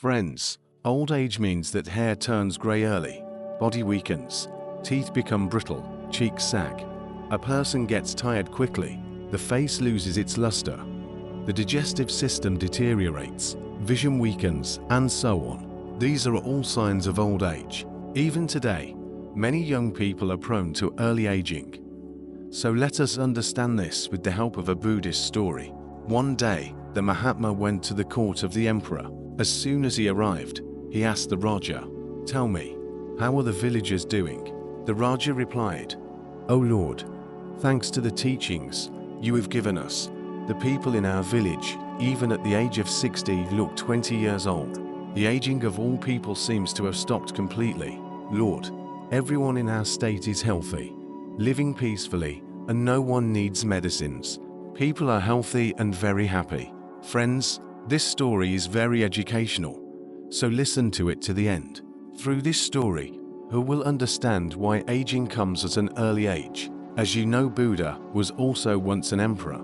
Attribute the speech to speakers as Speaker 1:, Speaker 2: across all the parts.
Speaker 1: Friends, old age means that hair turns grey early, body weakens, teeth become brittle, cheeks sag. A person gets tired quickly, the face loses its luster, the digestive system deteriorates, vision weakens, and so on. These are all signs of old age. Even today, many young people are prone to early aging. So let us understand this with the help of a Buddhist story. One day, the Mahatma went to the court of the emperor. As soon as he arrived, he asked the Raja, "Tell me, how are the villagers doing?" The Raja replied, "O Lord, thanks to the teachings you have given us, the people in our village, even at the age of 60, look 20 years old. The aging of all people seems to have stopped completely. Lord, everyone in our state is healthy, living peacefully, and no one needs medicines. People are healthy and very happy." Friends, this story is very educational, so listen to it to the end. Through this story, you will understand why aging comes at an early age. As you know, Buddha was also once an emperor,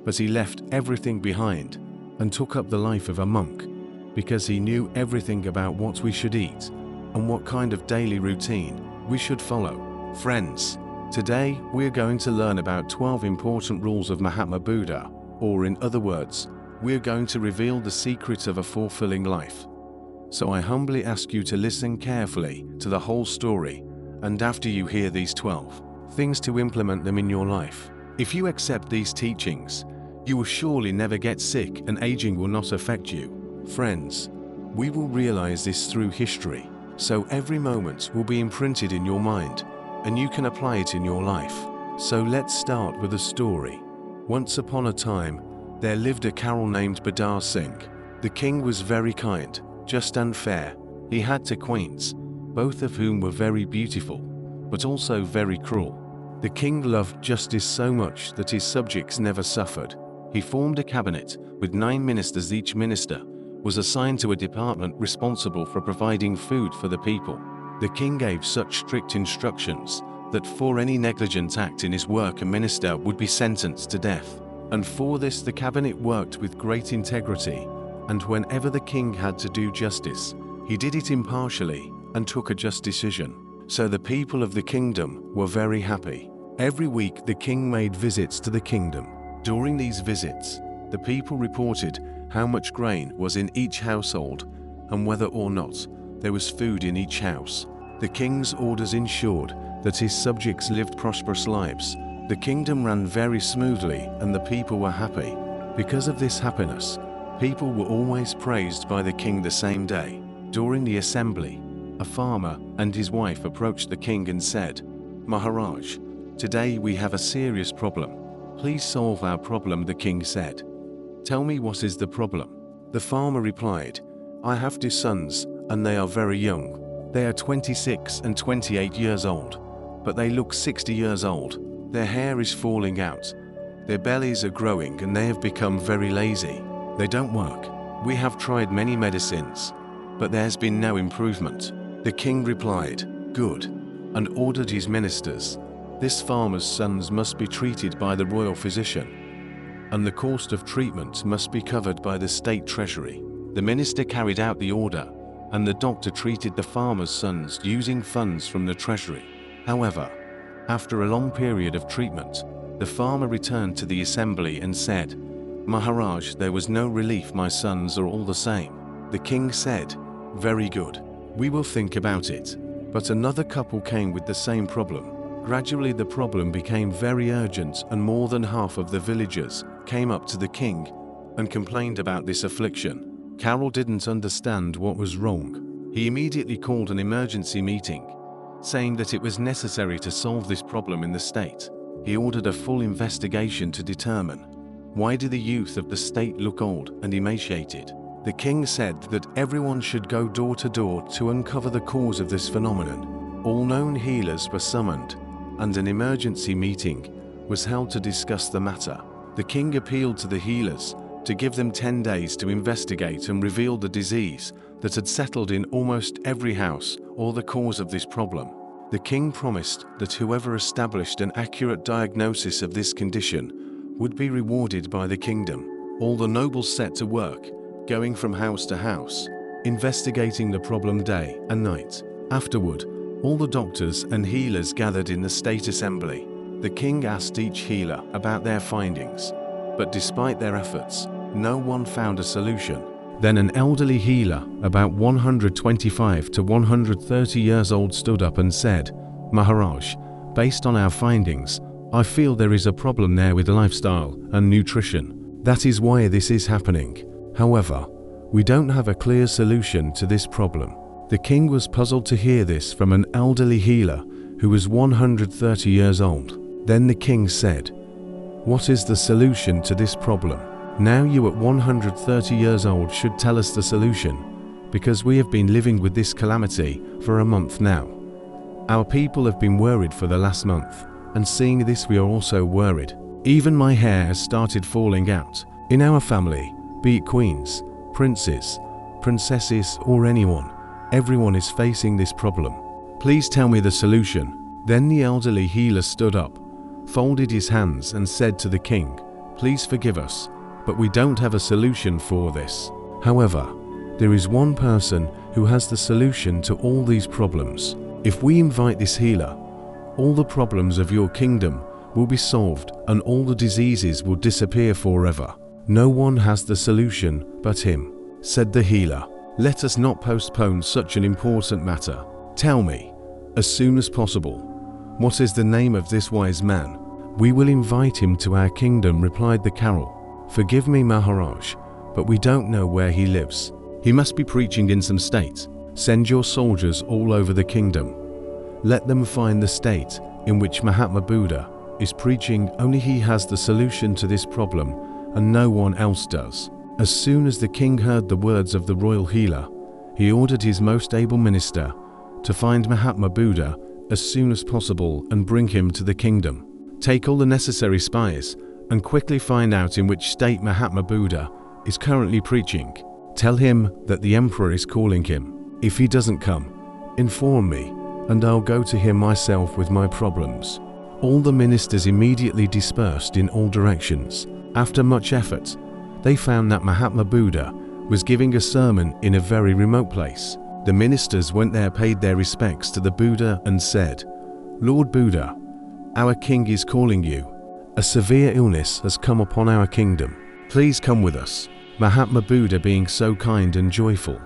Speaker 1: but he left everything behind and took up the life of a monk because he knew everything about what we should eat and what kind of daily routine we should follow. Friends, today we're going to learn about 12 important rules of Mahatma Buddha, or in other words, we're going to reveal the secret of a fulfilling life. So I humbly ask you to listen carefully to the whole story, and after you hear these 12 things, to implement them in your life. If you accept these teachings, you will surely never get sick and aging will not affect you. Friends, we will realize this through history, so every moment will be imprinted in your mind, and you can apply it in your life. So let's start with a story. Once upon a time, there lived a Carol named Badar Singh. The king was very kind, just and fair. He had two queens, both of whom were very beautiful, but also very cruel. The king loved justice so much that his subjects never suffered. He formed a cabinet with 9 ministers. Each minister was assigned to a department responsible for providing food for the people. The king gave such strict instructions that for any negligent act in his work, a minister would be sentenced to death. And for this, the cabinet worked with great integrity, and whenever the king had to do justice, he did it impartially and took a just decision. So the people of the kingdom were very happy. Every week the king made visits to the kingdom. During these visits, the people reported how much grain was in each household and whether or not there was food in each house. The king's orders ensured that his subjects lived prosperous lives. The kingdom ran very smoothly and the people were happy. Because of this happiness, people were always praised by the king the same day. During the assembly, a farmer and his wife approached the king and said, "Maharaj, today we have a serious problem. Please solve our problem." The king said, "Tell me, what is the problem?" The farmer replied, "I have 2 sons and they are very young. They are 26 and 28 years old, but they look 60 years old. Their hair is falling out, their bellies are growing, and they have become very lazy. They don't work. We have tried many medicines, but there's been no improvement." The king replied, "Good," and ordered his ministers, "This farmer's sons must be treated by the royal physician, and the cost of treatment must be covered by the state treasury." The minister carried out the order, and the doctor treated the farmer's sons using funds from the treasury. However, after a long period of treatment, the farmer returned to the assembly and said, "Maharaj, there was no relief. My sons are all the same." The king said, "Very good. We will think about it." But another couple came with the same problem. Gradually the problem became very urgent, and more than half of the villagers came up to the king and complained about this affliction. Carol didn't understand what was wrong. He immediately called an emergency meeting, saying that it was necessary to solve this problem in the state. He ordered a full investigation to determine, why do the youth of the state look old and emaciated? The king said that everyone should go door to door to uncover the cause of this phenomenon. All known healers were summoned, and an emergency meeting was held to discuss the matter. The king appealed to the healers to give them 10 days to investigate and reveal the disease that had settled in almost every house, or the cause of this problem. The king promised that whoever established an accurate diagnosis of this condition would be rewarded by the kingdom. All the nobles set to work, going from house to house, investigating the problem day and night. Afterward, all the doctors and healers gathered in the state assembly. The king asked each healer about their findings, but despite their efforts, no one found a solution. Then an elderly healer, about 125 to 130 years old, stood up and said, "Maharaj, based on our findings, I feel there is a problem there with lifestyle and nutrition. That is why this is happening. However, we don't have a clear solution to this problem." The king was puzzled to hear this from an elderly healer who was 130 years old. Then the king said, "What is the solution to this problem? Now you at 130 years old should tell us the solution, because we have been living with this calamity for a month now. Our people have been worried for the last month, and seeing this we are also worried. Even my hair has started falling out. In our family, be it queens, princes, princesses or anyone, everyone is facing this problem. Please tell me the solution." Then the elderly healer stood up, folded his hands and said to the king, "Please forgive us, but we don't have a solution for this. However, there is one person who has the solution to all these problems. If we invite this healer, all the problems of your kingdom will be solved and all the diseases will disappear forever. No one has the solution but him." Said the healer, "Let us not postpone such an important matter. Tell me, as soon as possible, what is the name of this wise man? We will invite him to our kingdom," replied the carol. "Forgive me, Maharaj, but we don't know where he lives. He must be preaching in some state. Send your soldiers all over the kingdom. Let them find the state in which Mahatma Buddha is preaching. Only he has the solution to this problem and no one else does." As soon as the king heard the words of the royal healer, he ordered his most able minister to find Mahatma Buddha as soon as possible and bring him to the kingdom. Take all the necessary spies and quickly find out in which state Mahatma Buddha is currently preaching. Tell him that the emperor is calling him. If he doesn't come, inform me, and I'll go to him myself with my problems. All the ministers immediately dispersed in all directions. After much effort, they found that Mahatma Buddha was giving a sermon in a very remote place. The ministers went there, paid their respects to the Buddha and said, "Lord Buddha, our king is calling you. A severe illness has come upon our kingdom. Please come with us." Mahatma Buddha, being so kind and joyful,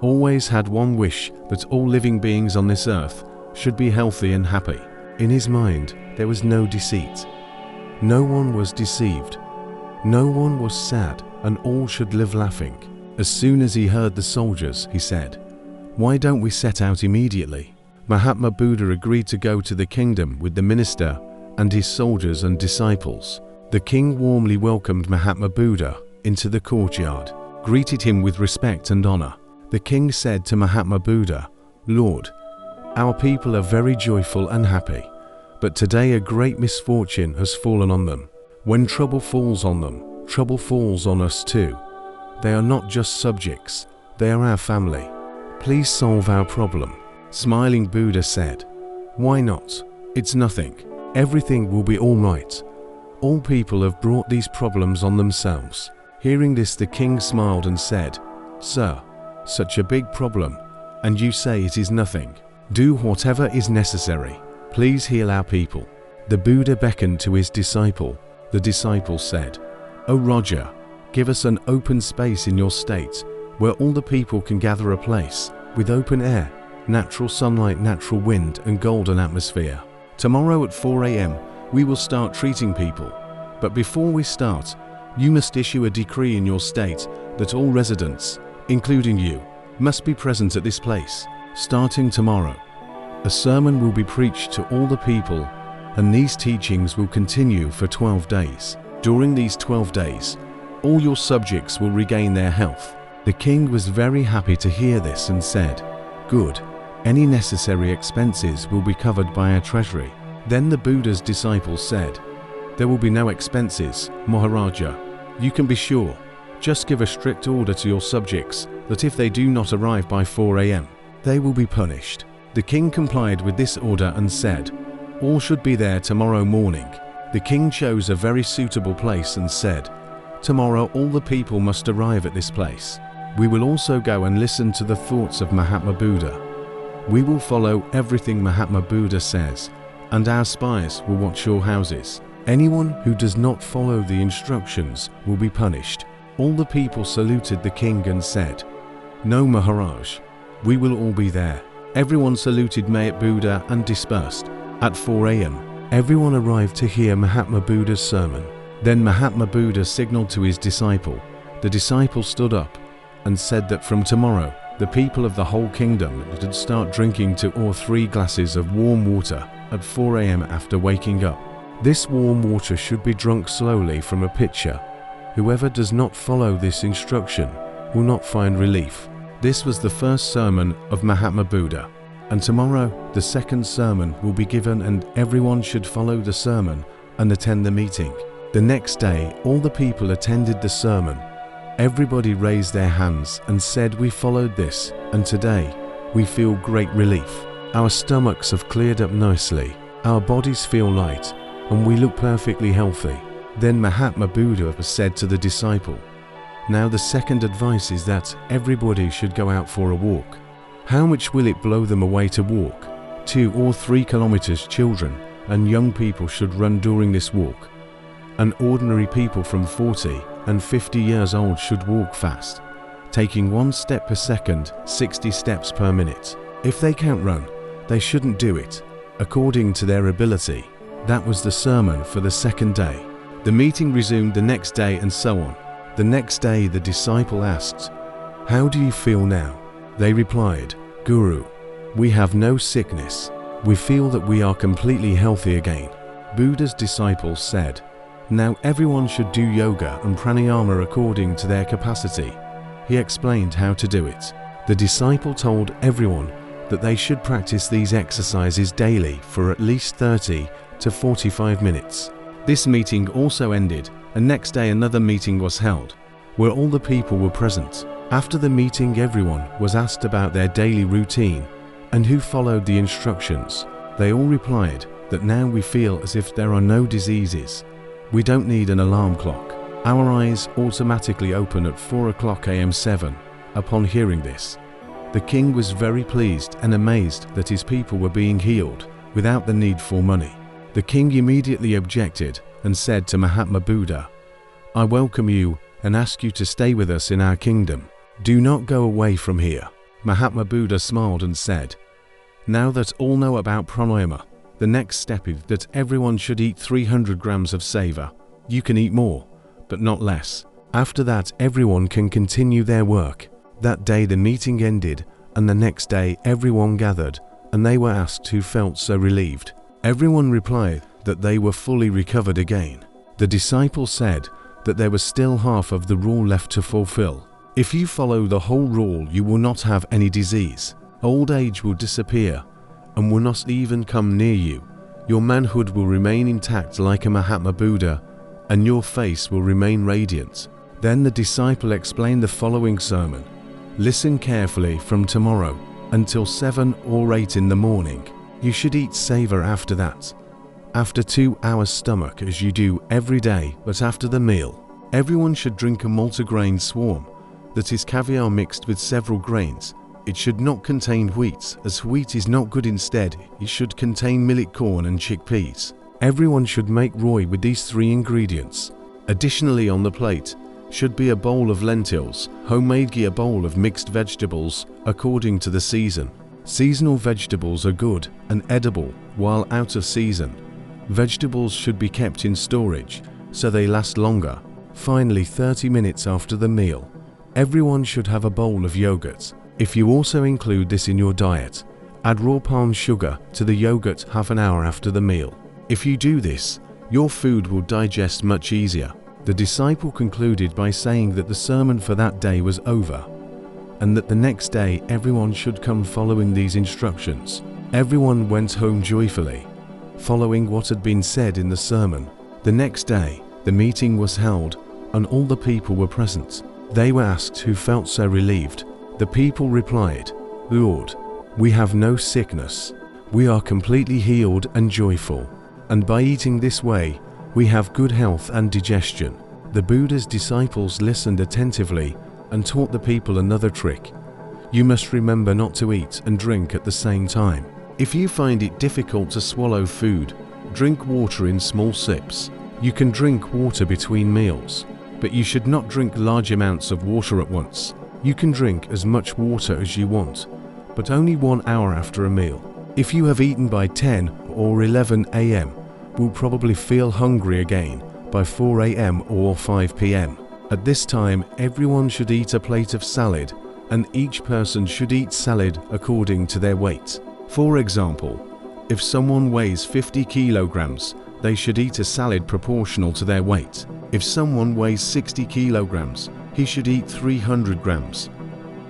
Speaker 1: always had one wish, that all living beings on this earth should be healthy and happy. In his mind, there was no deceit. No one was deceived. No one was sad, and all should live laughing. As soon as he heard the soldiers, he said, "Why don't we set out immediately?" Mahatma Buddha agreed to go to the kingdom with the minister and his soldiers and disciples. The king warmly welcomed Mahatma Buddha into the courtyard, greeted him with respect and honor. The king said to Mahatma Buddha, "Lord, our people are very joyful and happy, but today a great misfortune has fallen on them. When trouble falls on them, trouble falls on us too. They are not just subjects, they are our family. Please solve our problem." Smiling Buddha said, "Why not? It's nothing. Everything will be all right. All people have brought these problems on themselves." Hearing this, the king smiled and said, "Sir, such a big problem, and you say it is nothing. Do whatever is necessary. Please heal our people." The Buddha beckoned to his disciple. The disciple said, "O Roger, give us an open space in your state where all the people can gather, a place with open air, natural sunlight, natural wind and golden atmosphere. Tomorrow at 4 a.m. we will start treating people. But before we start, you must issue a decree in your state that all residents, including you, must be present at this place. Starting tomorrow, a sermon will be preached to all the people, and these teachings will continue for 12 days. During these 12 days, all your subjects will regain their health." The king was very happy to hear this and said, "Good. Any necessary expenses will be covered by our treasury." Then the Buddha's disciples said, "There will be no expenses, Maharaja. You can be sure. Just give a strict order to your subjects that if they do not arrive by 4 a.m., they will be punished." The king complied with this order and said, "All should be there tomorrow morning." The king chose a very suitable place and said, "Tomorrow all the people must arrive at this place." We will also go and listen to the thoughts of Mahatma Buddha. We will follow everything Mahatma Buddha says, and our spies will watch your houses. Anyone who does not follow the instructions will be punished." All the people saluted the king and said, "No, Maharaj, we will all be there." Everyone saluted Mahatma Buddha and dispersed. At 4 a.m., everyone arrived to hear Mahatma Buddha's sermon. Then Mahatma Buddha signaled to his disciple. The disciple stood up and said that from tomorrow, the people of the whole kingdom would start drinking 2 or 3 glasses of warm water at 4 a.m. after waking up. This warm water should be drunk slowly from a pitcher. Whoever does not follow this instruction will not find relief. This was the first sermon of Mahatma Buddha, and tomorrow the second sermon will be given, and everyone should follow the sermon and attend the meeting. The next day, all the people attended the sermon. Everybody raised their hands and said, "We followed this, and today we feel great relief. Our stomachs have cleared up nicely, our bodies feel light, and we look perfectly healthy." Then Mahatma Buddha said to the disciple, "Now the second advice is that everybody should go out for a walk. How much will it blow them away to walk? 2 or 3 kilometers. Children and young people should run during this walk. And ordinary people from 40 and 50 years old should walk fast, taking 1 step per second, 60 steps per minute. If they can't run, they shouldn't do it, according to their ability." That was the sermon for the second day. The meeting resumed the next day, and so on. The next day the disciple asked, "How do you feel now?" They replied, "Guru, we have no sickness. We feel that we are completely healthy again." Buddha's disciples said, "Now everyone should do yoga and pranayama according to their capacity." He explained how to do it. The disciple told everyone that they should practice these exercises daily for at least 30 to 45 minutes. This meeting also ended, and next day another meeting was held, where all the people were present. After the meeting, everyone was asked about their daily routine and who followed the instructions. They all replied that now we feel as if there are no diseases. We don't need an alarm clock. Our eyes automatically open at 4 o'clock a.m. 7. Upon hearing this, the king was very pleased and amazed that his people were being healed without the need for money. The king immediately objected and said to Mahatma Buddha, "I welcome you and ask you to stay with us in our kingdom. Do not go away from here." Mahatma Buddha smiled and said, "Now that all know about pranayama, the next step is that everyone should eat 300 grams of sava. You can eat more, but not less. After that, everyone can continue their work." That day the meeting ended, and the next day everyone gathered, and they were asked who felt so relieved. Everyone replied that they were fully recovered again. The disciple said that there was still half of the rule left to fulfill. If you follow the whole rule, you will not have any disease. Old age will disappear and will not even come near you. Your manhood will remain intact like a Mahatma Buddha, and your face will remain radiant. Then the disciple explained the following sermon. Listen carefully from tomorrow until 7 or 8 in the morning. You should eat savour after that. After 2 hours stomach, as you do every day, but after the meal. Everyone should drink a multigrain swarm, that is caviar mixed with several grains. It should not contain wheat, as wheat is not good. Instead, it should contain millet, corn and chickpeas. Everyone should make roi with these 3 ingredients. Additionally, on the plate should be a bowl of lentils, homemade ghee, a bowl of mixed vegetables according to the season. Seasonal vegetables are good and edible, while out of season, vegetables should be kept in storage so they last longer. Finally, 30 minutes after the meal, everyone should have a bowl of yogurt. If you also include this in your diet, add raw palm sugar to the yogurt half an hour after the meal. If you do this, your food will digest much easier. The disciple concluded by saying that the sermon for that day was over, and that the next day everyone should come following these instructions. Everyone went home joyfully, following what had been said in the sermon. The next day, the meeting was held, and all the people were present. They were asked who felt so relieved. The people replied, "Lord, we have no sickness. We are completely healed and joyful, and by eating this way, we have good health and digestion." The Buddha's disciples listened attentively and taught the people another trick. You must remember not to eat and drink at the same time. If you find it difficult to swallow food, drink water in small sips. You can drink water between meals, but you should not drink large amounts of water at once. You can drink as much water as you want, but only 1 hour after a meal. If you have eaten by 10 or 11 a.m., will probably feel hungry again by 4 a.m. or 5 p.m. At this time, everyone should eat a plate of salad, and each person should eat salad according to their weight. For example, if someone weighs 50 kilograms, they should eat a salad proportional to their weight. If someone weighs 60 kilograms, he should eat 300 grams.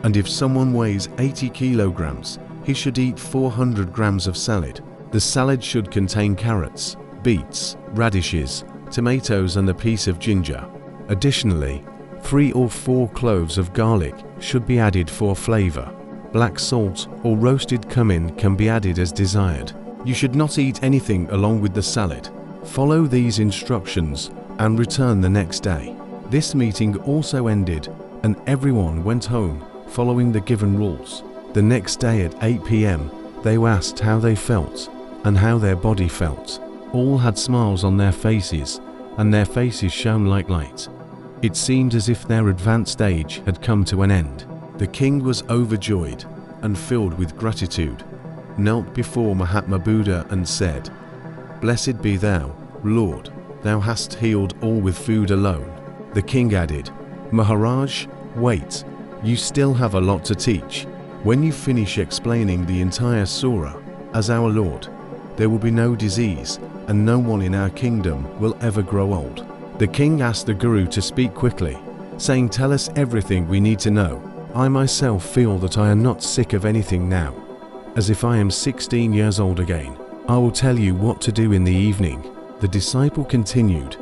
Speaker 1: And if someone weighs 80 kilograms, he should eat 400 grams of salad. The salad should contain carrots, beets, radishes, tomatoes and a piece of ginger. Additionally, 3 or 4 cloves of garlic should be added for flavor. Black salt or roasted cumin can be added as desired. You should not eat anything along with the salad. Follow these instructions and return the next day. This meeting also ended and everyone went home following the given rules. The next day at 8 p.m. they were asked how they felt and how their body felt. All had smiles on their faces and their faces shone like light. It seemed as if their advanced age had come to an end. The king was overjoyed and filled with gratitude, knelt before Mahatma Buddha and said, "Blessed be thou, Lord, thou hast healed all with food alone." The king added, "Maharaj, wait, you still have a lot to teach. When you finish explaining the entire surah as our Lord, there will be no disease and no one in our kingdom will ever grow old." The king asked the Guru to speak quickly, saying, "Tell us everything we need to know. I myself feel that I am not sick of anything now, as if I am 16 years old again. I will tell you what to do in the evening." The disciple continued,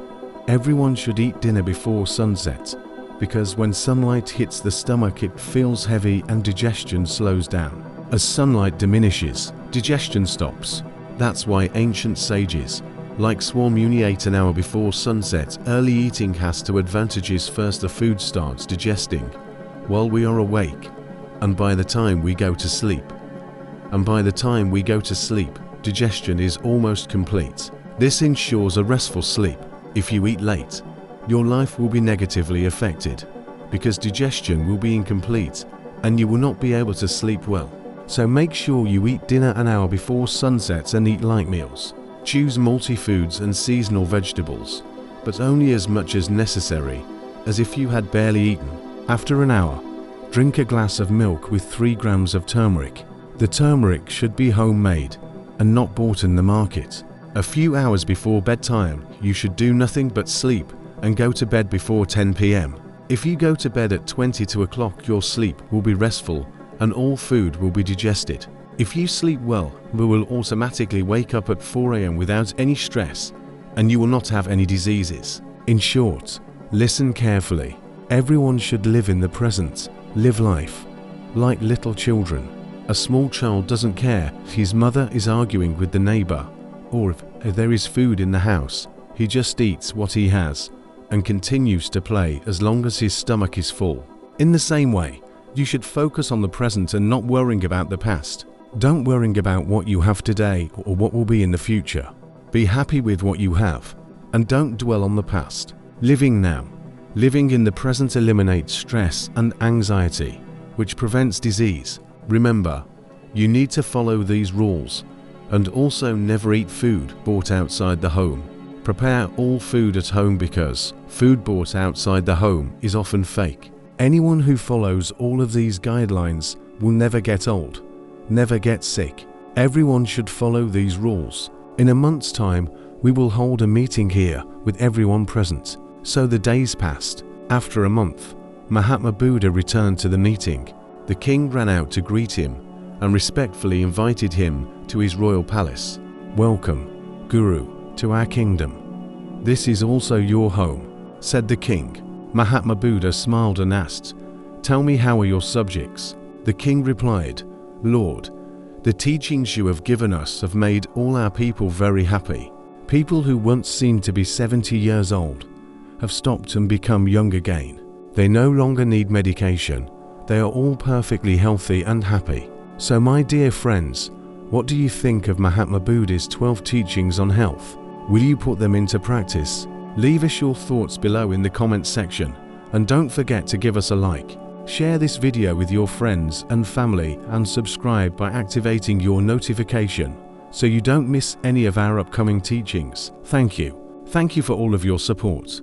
Speaker 1: "Everyone should eat dinner before sunset, because when sunlight hits the stomach it feels heavy and digestion slows down. As sunlight diminishes, digestion stops. That's why ancient sages like Swami ate an hour before sunset. Early eating has two advantages. First, the food starts digesting while we are awake, and by the time we go to sleep. Digestion is almost complete. This ensures a restful sleep. If you eat late, your life will be negatively affected, because digestion will be incomplete and you will not be able to sleep well. So make sure you eat dinner an hour before sunset and eat light meals. Choose multi-foods and seasonal vegetables, but only as much as necessary, as if you had barely eaten. After an hour, drink a glass of milk with 3 grams of turmeric. The turmeric should be homemade and not bought in the market. A few hours before bedtime, you should do nothing but sleep and go to bed before 10 p.m. If you go to bed at 22 o'clock, your sleep will be restful and all food will be digested. If you sleep well, you will automatically wake up at 4 a.m. without any stress, and you will not have any diseases. In short, listen carefully. Everyone should live in the present, live life like little children. A small child doesn't care if his mother is arguing with the neighbor, or if there is food in the house. He just eats what he has and continues to play as long as his stomach is full. In the same way, you should focus on the present and not worrying about the past. Don't worry about what you have today or what will be in the future. Be happy with what you have and don't dwell on the past. Living now. Living in the present eliminates stress and anxiety, which prevents disease. Remember, you need to follow these rules, and also never eat food bought outside the home. Prepare all food at home, because food bought outside the home is often fake. Anyone who follows all of these guidelines will never get old, never get sick. Everyone should follow these rules. In a month's time, we will hold a meeting here with everyone present. So the days passed. After a month, Mahatma Buddha returned to the meeting. The king ran out to greet him and respectfully invited him to his royal palace. "Welcome, Guru, to our kingdom. This is also your home," said the king. Mahatma Buddha smiled and asked, "Tell me, how are your subjects?" The king replied, "Lord, the teachings you have given us have made all our people very happy. People who once seemed to be 70 years old have stopped and become young again. They no longer need medication. They are all perfectly healthy and happy. So my dear friends, what do you think of Mahatma Buddha's 12 teachings on health? Will you put them into practice? Leave us your thoughts below in the comments section, and don't forget to give us a like. Share this video with your friends and family and subscribe by activating your notification so you don't miss any of our upcoming teachings. Thank you. Thank you for all of your support.